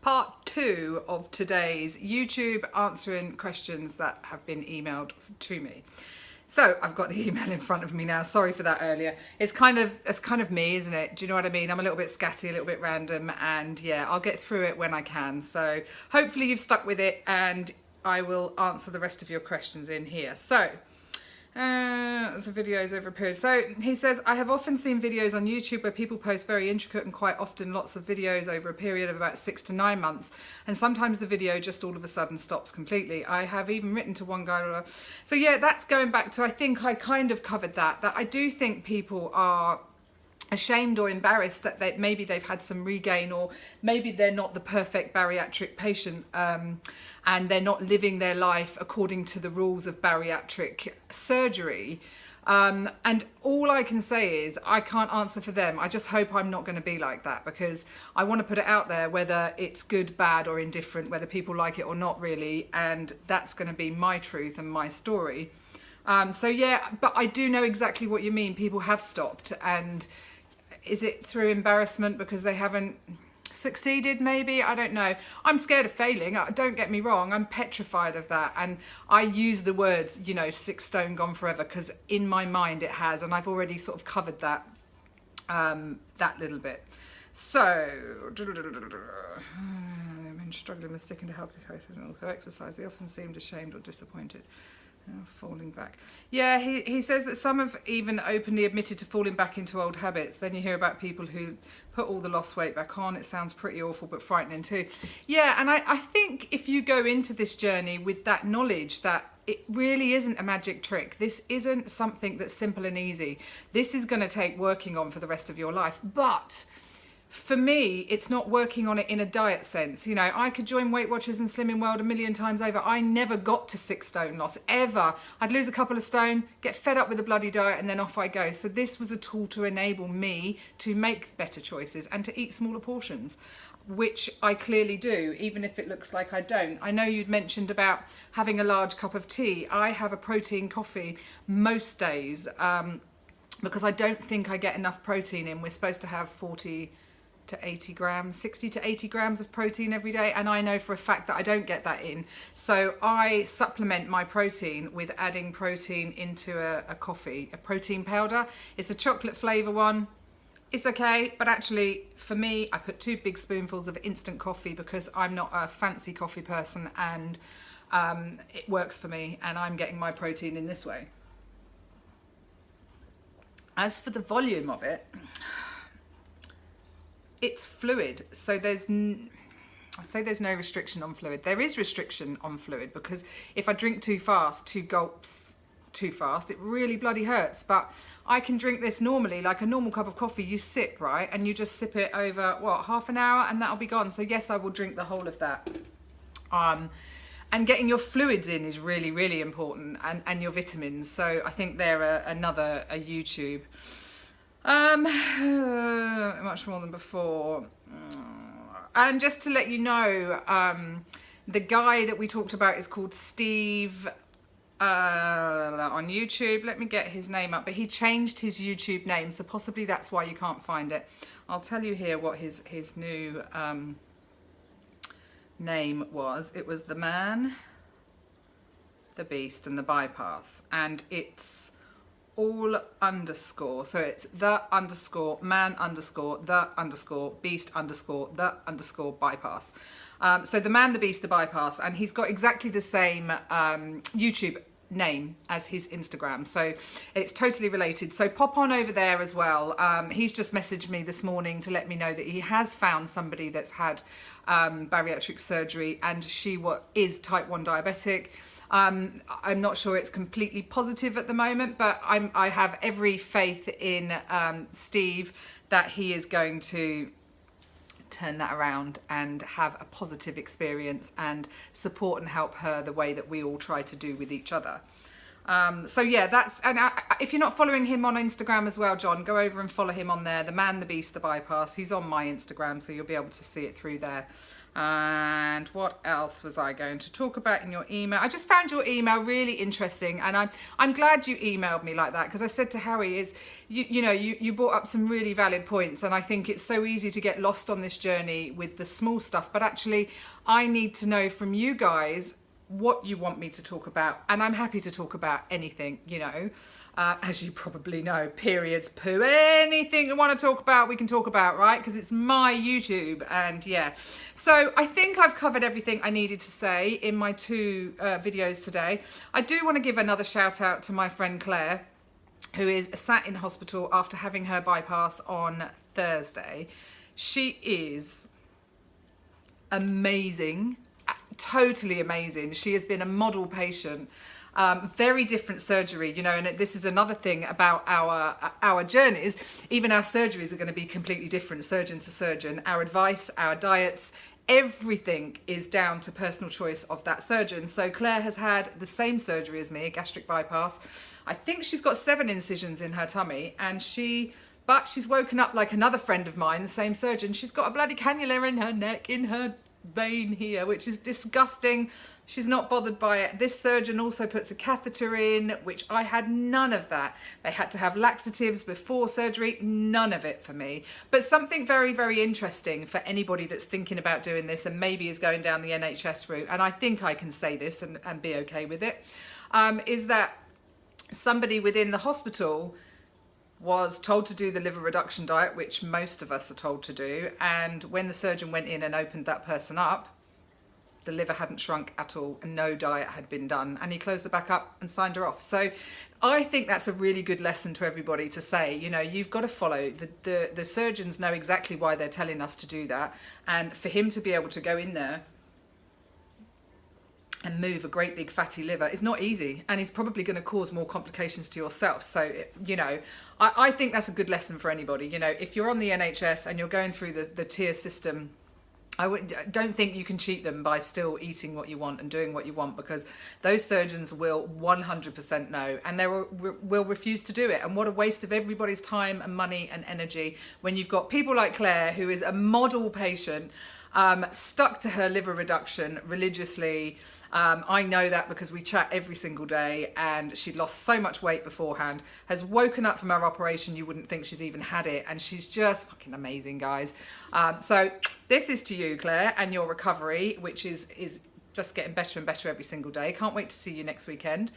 part 2 of today's YouTube answering questions that have been emailed to me. So I've got the email in front of me now. Sorry for that earlier. It's kind of me, isn't it? Do you know what I mean? I'm a little bit scatty, a little bit random, and yeah, I'll get through it when I can. So hopefully you've stuck with it, and I will answer the rest of your questions in here. So the videos over a period. So he says, I have often seen videos on YouTube where people post very intricate and quite often lots of videos over a period of about 6 to 9 months, and sometimes the video just all of a sudden stops completely. I have even written to one guy. So yeah, that's going back to, I think I kind of covered that I do think people are ashamed or embarrassed that maybe they've had some regain, or maybe they're not the perfect bariatric patient, and they're not living their life according to the rules of bariatric surgery. And all I can say is I can't answer for them. I just hope I'm not going to be like that, because I want to put it out there, whether it's good, bad or indifferent, whether people like it or not really, and that's going to be my truth and my story. So yeah, but I do know exactly what you mean. People have stopped, and is it through embarrassment because they haven't succeeded? Maybe, I don't know. I'm scared of failing, don't get me wrong. I'm petrified of that, and I use the words, 6 stone gone forever, because in my mind it has, and I've already sort of covered that that little bit. So I've been struggling with sticking to healthy coaches and also exercise. They often seemed ashamed or disappointed. Falling back. Yeah, he says that some have even openly admitted to falling back into old habits. Then you hear about people who put all the lost weight back on. It sounds pretty awful, but frightening too. Yeah, and I think if you go into this journey with that knowledge that it really isn't a magic trick, this isn't something that's simple and easy. This is going to take working on for the rest of your life. But for me, it's not working on it in a diet sense. I could join Weight Watchers and Slimming World a million times over. I never got to 6 stone loss, ever. I'd lose a couple of stone, get fed up with the bloody diet, and then off I go. So this was a tool to enable me to make better choices and to eat smaller portions, which I clearly do, even if it looks like I don't. I know you'd mentioned about having a large cup of tea. I have a protein coffee most days because I don't think I get enough protein in. We're supposed to have 40 to 80 grams, 60 to 80 grams of protein every day, and I know for a fact that I don't get that in. So I supplement my protein with adding protein into a coffee, a protein powder. It's a chocolate flavour one. It's okay, but actually for me, I put 2 big spoonfuls of instant coffee because I'm not a fancy coffee person, and it works for me, and I'm getting my protein in this way. As for the volume of it, it's fluid, so there's no restriction on fluid. There is restriction on fluid because if I drink too fast, 2 gulps too fast, it really bloody hurts. But I can drink this normally, like a normal cup of coffee. You sip, right, and you just sip it over half an hour, and that'll be gone. So yes, I will drink the whole of that. And getting your fluids in is really, really important, and your vitamins. So I think they're another YouTube. Much more than before. And just to let you know, the guy that we talked about is called Steve on YouTube. Let me get his name up, but he changed his YouTube name, so possibly that's why you can't find it. I'll tell you here what his new name was. It was The Man, The Beast and The Bypass, and it's all underscore, so it's the underscore man underscore the underscore beast underscore the underscore bypass. So the man, the beast, the bypass, and he's got exactly the same YouTube name as his Instagram, so it's totally related. So pop on over there as well. He's just messaged me this morning to let me know that he has found somebody that's had bariatric surgery, and she is type 1 diabetic. I'm not sure it's completely positive at the moment, but I have every faith in Steve that he is going to turn that around and have a positive experience and support and help her the way that we all try to do with each other. So yeah, that's, and if you're not following him on Instagram as well, John, go over and follow him on there. The Man, the Beast, the Bypass. He's on my Instagram, so you'll be able to see it through there. And what else was I going to talk about in your email? I just found your email really interesting, and I'm glad you emailed me like that, because I said to Howie, you brought up some really valid points, and I think it's so easy to get lost on this journey with the small stuff, but actually I need to know from you guys what you want me to talk about, and I'm happy to talk about anything, as you probably know, periods, poo, anything you want to talk about, we can talk about, right? Because it's my YouTube. And yeah, so I think I've covered everything I needed to say in my 2 videos today. I do want to give another shout out to my friend Claire, who is sat in hospital after having her bypass on Thursday. She is amazing, totally amazing. She has been a model patient. Very different surgery, and this is another thing about our journeys. Even our surgeries are going to be completely different, surgeon to surgeon. Our advice, our diets, everything is down to personal choice of that surgeon. So Claire has had the same surgery as me, a gastric bypass. I think she's got 7 incisions in her tummy, but she's woken up like another friend of mine, the same surgeon. She's got a bloody cannula in her neck, in her vein here, which is disgusting. She's not bothered by it. This surgeon also puts a catheter in, which I had none of that. They had to have laxatives before surgery, none of it for me. But something very, very interesting for anybody that's thinking about doing this and maybe is going down the NHS route, and I think I can say this and be okay with it, is that somebody within the hospital was told to do the liver reduction diet, which most of us are told to do, and when the surgeon went in and opened that person up, the liver hadn't shrunk at all and no diet had been done, and he closed it back up and signed her off. So I think that's a really good lesson to everybody to say, you've got to follow the surgeons know exactly why they're telling us to do that, and for him to be able to go in there and move a great big fatty liver is not easy, and he's probably going to cause more complications to yourself. So I think that's a good lesson for anybody. If you're on the NHS and you're going through the tier system, don't think you can cheat them by still eating what you want and doing what you want, because those surgeons will 100% know, and they will refuse to do it. And what a waste of everybody's time and money and energy when you've got people like Claire, who is a model patient, stuck to her liver reduction religiously. I know that because we chat every single day, and she'd lost so much weight beforehand, has woken up from her operation, you wouldn't think she's even had it, and she's just fucking amazing, guys. So this is to you, Claire, and your recovery, which is just getting better and better every single day. Can't wait to see you next weekend.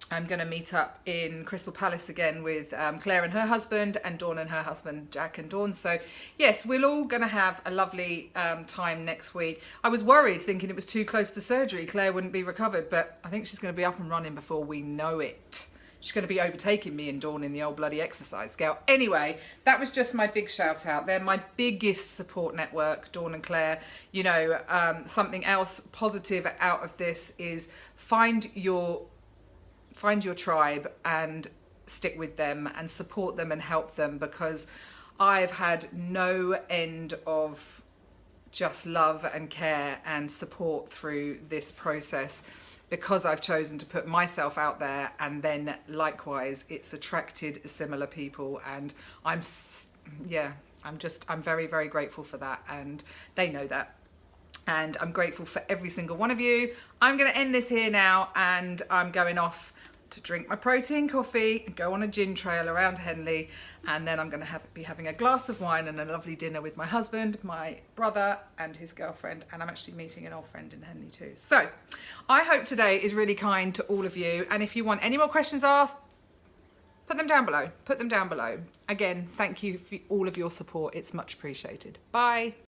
I'm going to meet up in Crystal Palace again with Claire and her husband, and Dawn and her husband, Jack and Dawn. So yes, we're all going to have a lovely time next week. I was worried, thinking it was too close to surgery, Claire wouldn't be recovered, but I think she's going to be up and running before we know it. She's going to be overtaking me and Dawn in the old bloody exercise scale. Anyway, that was just my big shout out. They're my biggest support network, Dawn and Claire. Something else positive out of this is find your tribe and stick with them and support them and help them, because I've had no end of just love and care and support through this process, because I've chosen to put myself out there, and then likewise it's attracted similar people, and I'm very, very grateful for that, and they know that. And I'm grateful for every single one of you. I'm going to end this here now, and I'm going off to drink my protein coffee and go on a gin trail around Henley, and then I'm going to be having a glass of wine and a lovely dinner with my husband, my brother and his girlfriend, and I'm actually meeting an old friend in Henley too. So I hope today is really kind to all of you, and if you want any more questions asked, put them down below. Again, thank you for all of your support. It's much appreciated. Bye.